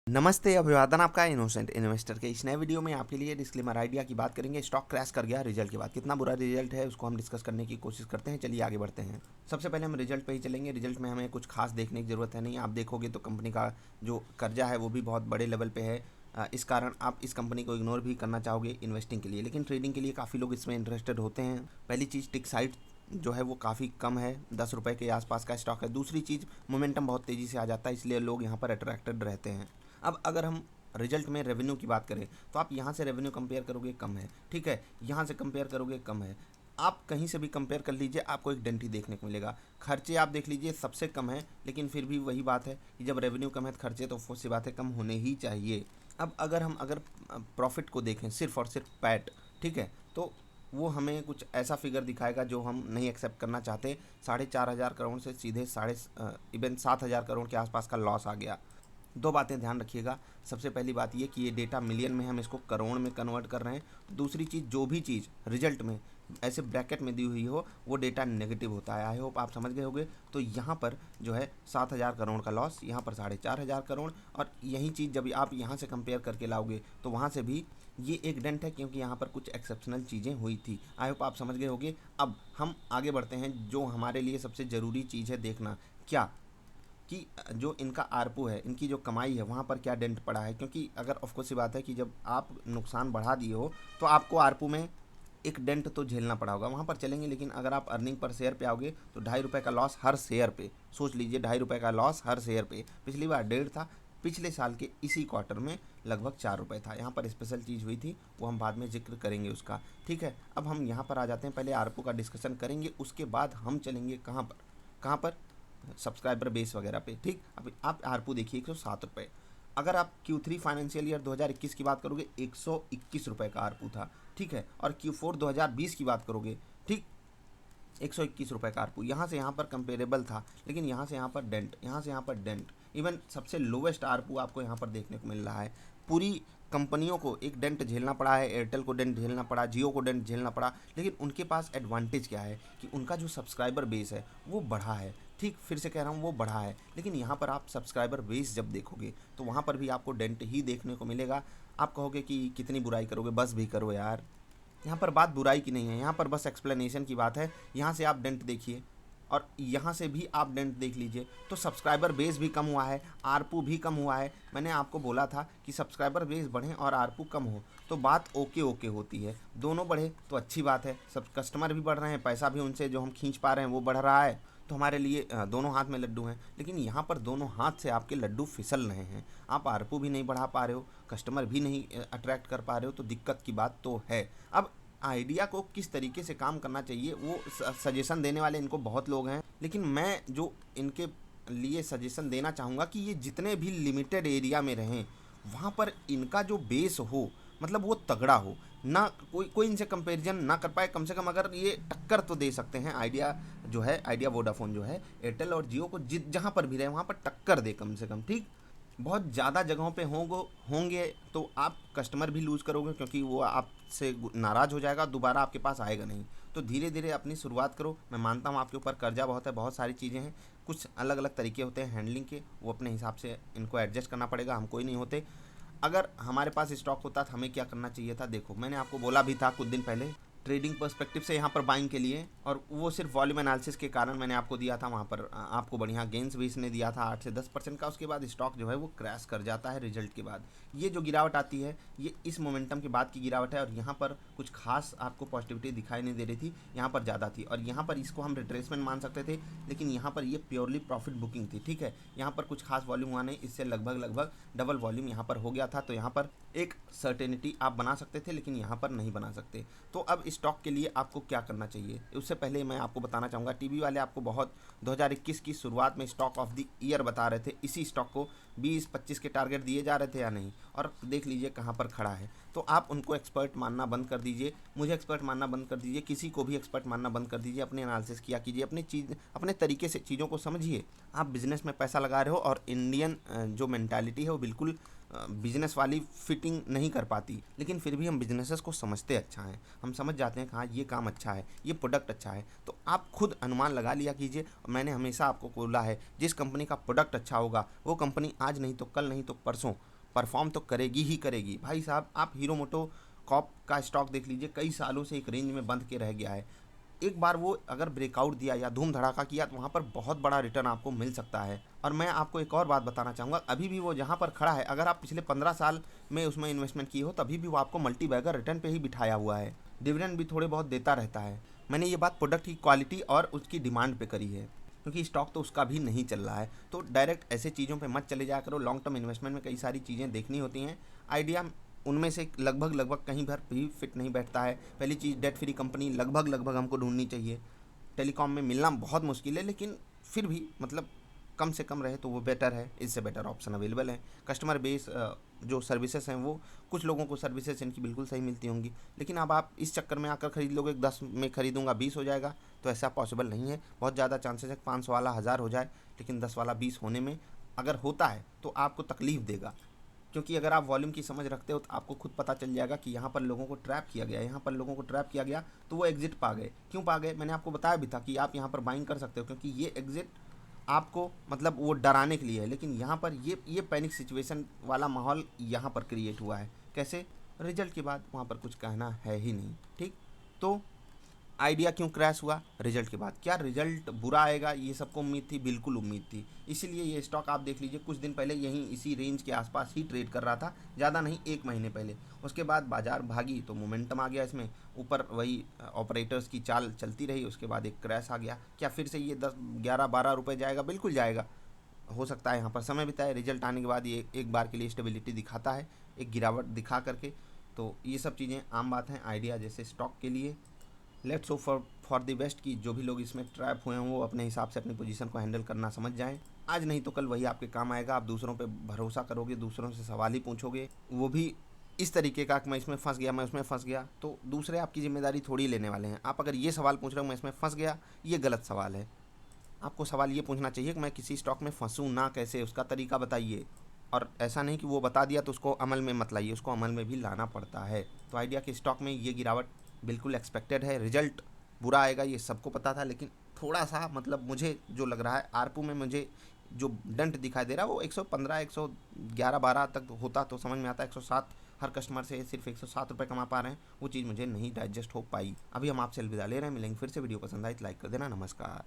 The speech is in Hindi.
नमस्ते, अभिवादन आपका इनोसेंट इन्वेस्टर के इस नए वीडियो में आपके लिए डिस्क्लेमर आइडिया की बात करेंगे। स्टॉक क्रैश कर गया रिजल्ट के बाद, कितना बुरा रिजल्ट है उसको हम डिस्कस करने की कोशिश करते हैं। चलिए आगे बढ़ते हैं। सबसे पहले हम रिजल्ट पे ही चलेंगे। रिजल्ट में हमें कुछ खास देखने की ज़रूरत है नहीं। आप देखोगे तो कंपनी का जो कर्जा है वो भी बहुत बड़े लेवल पर है। इस कारण आप इस कंपनी को इग्नोर भी करना चाहोगे इन्वेस्टिंग के लिए, लेकिन ट्रेडिंग के लिए काफ़ी लोग इसमें इंटरेस्टेड होते हैं। पहली चीज़, टिक साइट जो है वो काफ़ी कम है, 10 रुपये के आसपास का स्टॉक है। दूसरी चीज़, मोमेंटम बहुत तेज़ी से आ जाता है, इसलिए लोग यहाँ पर अट्रैक्टेड रहते हैं। अब अगर हम रिजल्ट में रेवेन्यू की बात करें तो आप यहाँ से रेवेन्यू कंपेयर करोगे कम है, ठीक है, यहाँ से कंपेयर करोगे कम है। आप कहीं से भी कंपेयर कर लीजिए, आपको एक डेंट ही देखने को मिलेगा। खर्चे आप देख लीजिए सबसे कम है, लेकिन फिर भी वही बात है कि जब रेवेन्यू कम है तो खर्चे तो सी बात है कम होने ही चाहिए। अब अगर प्रॉफिट को देखें सिर्फ और सिर्फ पैट, ठीक है, तो वो हमें कुछ ऐसा फिगर दिखाएगा जो हम नहीं एक्सेप्ट करना चाहते। 4,500 करोड़ से सीधे इवन 7,000 करोड़ के आसपास का लॉस आ गया। दो बातें ध्यान रखिएगा। सबसे पहली बात ये कि ये डेटा मिलियन में, हम इसको करोड़ में कन्वर्ट कर रहे हैं। दूसरी चीज़, जो भी चीज़ रिजल्ट में ऐसे ब्रैकेट में दी हुई हो वो डेटा नेगेटिव होता है। आई होप आप समझ गए होंगे। तो यहाँ पर जो है 7,000 करोड़ का लॉस, यहाँ पर 4,500 करोड़, और यही चीज़ जब आप यहाँ से कंपेयर करके लाओगे तो वहाँ से भी ये एक डेंट है, क्योंकि यहाँ पर कुछ एक्सेप्शनल चीज़ें हुई थी। आई होप आप समझ गए होंगे। अब हम आगे बढ़ते हैं। जो हमारे लिए सबसे ज़रूरी चीज़ है देखना, क्या कि जो इनका आरपू है, इनकी जो कमाई है, वहाँ पर क्या डेंट पड़ा है। क्योंकि अगर ऑफकोर्स सी बात है कि जब आप नुकसान बढ़ा दिए हो तो आपको आरपू में एक डेंट तो झेलना पड़ा होगा, वहाँ पर चलेंगे। लेकिन अगर आप अर्निंग पर शेयर पे आओगे तो 2.5 रुपये का लॉस हर शेयर पे, सोच लीजिए 2.5 रुपये का लॉस हर शेयर पे। पिछली बार 1.5 था, पिछले साल के इसी क्वार्टर में लगभग 4 रुपये था। यहाँ पर स्पेशल चीज़ हुई थी, वो हम बाद में जिक्र करेंगे उसका, ठीक है। अब हम यहाँ पर आ जाते हैं, पहले आरपू का डिस्कशन करेंगे, उसके बाद हम चलेंगे कहाँ पर सब्सक्राइबर बेस वगैरह पे, ठीक। अब आप आरपू देखिए 107 रुपये। अगर आप Q3 फाइनेंशियल ईयर 2021 की बात करोगे 121 रुपये का आरपू था, ठीक है। और Q4 2020 की बात करोगे, ठीक, 121 रुपये का आरपू। यहाँ से यहाँ पर कंपेरेबल था, लेकिन यहाँ से यहाँ पर डेंट, यहाँ से यहाँ पर डेंट। इवन सबसे लोवेस्ट आरपू आपको यहाँ पर देखने को मिल रहा है। पूरी कंपनियों को एक डेंट झेलना पड़ा है, एयरटेल को डेंट झेलना पड़ा, जियो को डेंट झेलना पड़ा, लेकिन उनके पास एडवांटेज क्या है कि उनका जो सब्सक्राइबर बेस है वो बढ़ा है, ठीक, फिर से कह रहा हूँ वो बढ़ा है। लेकिन यहाँ पर आप सब्सक्राइबर बेस जब देखोगे तो वहाँ पर भी आपको डेंट ही देखने को मिलेगा। आप कहोगे कि कितनी बुराई करोगे, बस भी करो यार। यहाँ पर बात बुराई की नहीं है, यहाँ पर बस एक्सप्लेनेशन की बात है। यहाँ से आप डेंट देखिए और यहाँ से भी आप डेंट देख लीजिए, तो सब्सक्राइबर बेस भी कम हुआ है, आरपू भी कम हुआ है। मैंने आपको बोला था कि सब्सक्राइबर बेस बढ़े और आरपू कम हो तो बात ओके ओके होती है। दोनों बढ़े तो अच्छी बात है, सब कस्टमर भी बढ़ रहे हैं, पैसा भी उनसे जो हम खींच पा रहे हैं वो बढ़ रहा है, तो हमारे लिए दोनों हाथ में लड्डू हैं। लेकिन यहाँ पर दोनों हाथ से आपके लड्डू फिसल रहे हैं। आप आरपू भी नहीं बढ़ा पा रहे हो, कस्टमर भी नहीं अट्रैक्ट कर पा रहे हो, तो दिक्कत की बात तो है। अब आइडिया को किस तरीके से काम करना चाहिए वो सजेशन देने वाले इनको बहुत लोग हैं, लेकिन मैं जो इनके लिए सजेशन देना चाहूँगा कि ये जितने भी लिमिटेड एरिया में रहें वहाँ पर इनका जो बेस हो, मतलब वो तगड़ा हो ना, कोई इनसे कंपैरिजन ना कर पाए। कम से कम अगर ये टक्कर तो दे सकते हैं, आइडिया जो है, आइडिया वोडाफोन जो है, एयरटेल और जियो को जहाँ पर भी रहे वहाँ पर टक्कर दे कम से कम, ठीक। बहुत ज़्यादा जगहों पे होंगे तो आप कस्टमर भी लूज़ करोगे, क्योंकि वो आपसे नाराज़ हो जाएगा, दोबारा आपके पास आएगा नहीं। तो धीरे धीरे अपनी शुरुआत करो। मैं मानता हूँ आपके ऊपर कर्जा बहुत है, बहुत सारी चीज़ें हैं, कुछ अलग अलग तरीके होते हैं हैंडलिंग के, वो अपने हिसाब से इनको एडजस्ट करना पड़ेगा, हम कोई नहीं होते। अगर हमारे पास स्टॉक होता तो हमें क्या करना चाहिए था, देखो मैंने आपको बोला भी था कुछ दिन पहले, ट्रेडिंग पर्सपेक्टिव से यहाँ पर बाइंग के लिए, और वो सिर्फ वॉल्यूम एनालिसिस के कारण मैंने आपको दिया था। वहाँ पर आपको बढ़िया गेंस भी इसने दिया था 8 से 10% का। उसके बाद स्टॉक जो है वो क्रैश कर जाता है रिजल्ट के बाद। ये जो गिरावट आती है ये इस मोमेंटम के बाद की गिरावट है, और यहाँ पर कुछ खास आपको पॉजिटिविटी दिखाई नहीं दे रही थी, यहाँ पर ज़्यादा थी, और यहाँ पर इसको हम रिट्रेसमेंट मान सकते थे, लेकिन यहाँ पर ये प्योरली प्रॉफिट बुकिंग थी, ठीक है। यहाँ पर कुछ खास वॉल्यूम हुआ नहीं, इससे लगभग डबल वॉल्यूम यहाँ पर हो गया था, तो यहाँ पर एक सर्टेनिटी आप बना सकते थे, लेकिन यहाँ पर नहीं बना सकते। तो अब स्टॉक के लिए आपको क्या करना चाहिए, उससे पहले मैं आपको बताना चाहूँगा, टीवी वाले आपको बहुत 2021 की शुरुआत में स्टॉक ऑफ द ईयर बता रहे थे, इसी स्टॉक को 20-25 के टारगेट दिए जा रहे थे या नहीं, और देख लीजिए कहाँ पर खड़ा है। तो आप उनको एक्सपर्ट मानना बंद कर दीजिए, मुझे एक्सपर्ट मानना बंद कर दीजिए, किसी को भी एक्सपर्ट मानना बंद कर दीजिए, अपने एनालिसिस किया कीजिए, अपने तरीके से चीज़ों को समझिए। आप बिजनेस में पैसा लगा रहे हो, और इंडियन जो मेंटालिटी है वो बिल्कुल बिजनेस वाली फिटिंग नहीं कर पाती, लेकिन फिर भी हम बिजनेसेस को समझते अच्छा हैं, हम समझ जाते हैं कि हाँ ये काम अच्छा है, ये प्रोडक्ट अच्छा है, तो आप खुद अनुमान लगा लिया कीजिए। मैंने हमेशा आपको बोला है, जिस कंपनी का प्रोडक्ट अच्छा होगा वो कंपनी आज नहीं तो कल नहीं तो परसों परफॉर्म तो करेगी ही करेगी। भाई साहब आप हीरो मोटो कॉर्प का स्टॉक देख लीजिए, कई सालों से एक रेंज में बंद के रह गया है। एक बार वो अगर ब्रेकआउट दिया या धूम धड़ाका किया तो वहाँ पर बहुत बड़ा रिटर्न आपको मिल सकता है। और मैं आपको एक और बात बताना चाहूँगा, अभी भी वो जहाँ पर खड़ा है, अगर आप पिछले 15 साल में उसमें इन्वेस्टमेंट की हो तभी भी वो आपको मल्टी बैगर रिटर्न पे ही बिठाया हुआ है। डिविडेंड भी थोड़े बहुत देता रहता है। मैंने ये बात प्रोडक्ट की क्वालिटी और उसकी डिमांड पे करी है, क्योंकि स्टॉक तो उसका भी नहीं चल रहा है। तो डायरेक्ट ऐसे चीज़ों पे मत चले जाया करो। लॉन्ग टर्म इन्वेस्टमेंट में कई सारी चीज़ें देखनी होती हैं। आइडिया उनमें से लगभग कहीं भर भी फिट नहीं बैठता है। पहली चीज़, डेट फ्री कंपनी लगभग हमको ढूंढनी चाहिए। टेलीकॉम में मिलना बहुत मुश्किल है, लेकिन फिर भी मतलब कम से कम रहे तो वो बेटर है। इससे बेटर ऑप्शन अवेलेबल है। कस्टमर बेस जो सर्विसेज हैं वो कुछ लोगों को सर्विसेज इनकी बिल्कुल सही मिलती होंगी, लेकिन अब आप इस चक्कर में आकर खरीद लोगे 10 में खरीदूंगा 20 हो जाएगा, तो ऐसा पॉसिबल नहीं है। बहुत ज़्यादा चांसेस है 500 वाला 1000 हो जाए, लेकिन 10 वाला 20 होने में अगर होता है तो आपको तकलीफ देगा। क्योंकि अगर आप वॉल्यूम की समझ रखते हो तो आपको खुद पता चल जाएगा कि यहाँ पर लोगों को ट्रैप किया गया, यहाँ पर लोगों को ट्रैप किया गया, तो वो एग्जिट पा गए। क्यों पा गए? मैंने आपको बताया भी था कि आप यहाँ पर बाइंग कर सकते हो, क्योंकि ये एग्जिट आपको मतलब वो डराने के लिए है। लेकिन यहाँ पर ये पैनिक सिचुएशन वाला माहौल यहाँ पर क्रिएट हुआ है। कैसे? रिजल्ट के बाद वहाँ पर कुछ कहना है ही नहीं। ठीक, तो आइडिया क्यों क्रैश हुआ? रिजल्ट के बाद। क्या रिजल्ट बुरा आएगा ये सबको उम्मीद थी? बिल्कुल उम्मीद थी। इसीलिए ये स्टॉक आप देख लीजिए, कुछ दिन पहले यहीं इसी रेंज के आसपास ही ट्रेड कर रहा था, ज़्यादा नहीं 1 महीने पहले। उसके बाद बाजार भागी तो मोमेंटम आ गया इसमें, ऊपर वही ऑपरेटर्स की चाल चलती रही, उसके बाद एक क्रैश आ गया। क्या फिर से ये 10 11 12 रुपये जाएगा? बिल्कुल जाएगा। हो सकता है यहाँ पर समय बिताए। रिजल्ट आने के बाद ये एक बार के लिए स्टेबिलिटी दिखाता है, एक गिरावट दिखा करके। तो ये सब चीज़ें आम बात हैं आइडिया जैसे स्टॉक के लिए। Let's hope for the best की जो भी लोग इसमें ट्रैप हुए हैं वो अपने हिसाब से अपनी पोजीशन को हैंडल करना समझ जाएं। आज नहीं तो कल वही आपके काम आएगा। आप दूसरों पे भरोसा करोगे, दूसरों से सवाल ही पूछोगे, वो भी इस तरीके का कि मैं इसमें फंस गया, मैं उसमें फंस गया, तो दूसरे आपकी जिम्मेदारी थोड़ी लेने वाले हैं। आप अगर ये सवाल पूछ रहे हो मैं इसमें फंस गया, ये गलत सवाल है। आपको सवाल ये पूछना चाहिए कि मैं किसी स्टॉक में फंसूँ ना, कैसे, उसका तरीका बताइए। और ऐसा नहीं कि वो बता दिया तो उसको अमल में मत लाइए, उसको अमल में भी लाना पड़ता है। तो आइडिया के स्टॉक में ये गिरावट बिल्कुल एक्सपेक्टेड है। रिजल्ट बुरा आएगा ये सबको पता था, लेकिन थोड़ा सा मतलब मुझे जो लग रहा है आरपू में मुझे जो डंट दिखाई दे रहा है वो 115 111 12 तक होता तो समझ में आता। 107 हर कस्टमर से सिर्फ 107 रुपये कमा पा रहे हैं, वो चीज़ मुझे नहीं डाइजेस्ट हो पाई। अभी हम आपसे अलविदा ले रहे हैं, मिलेंगे फिर से। वीडियो पसंद आई तो लाइक कर देना। नमस्कार।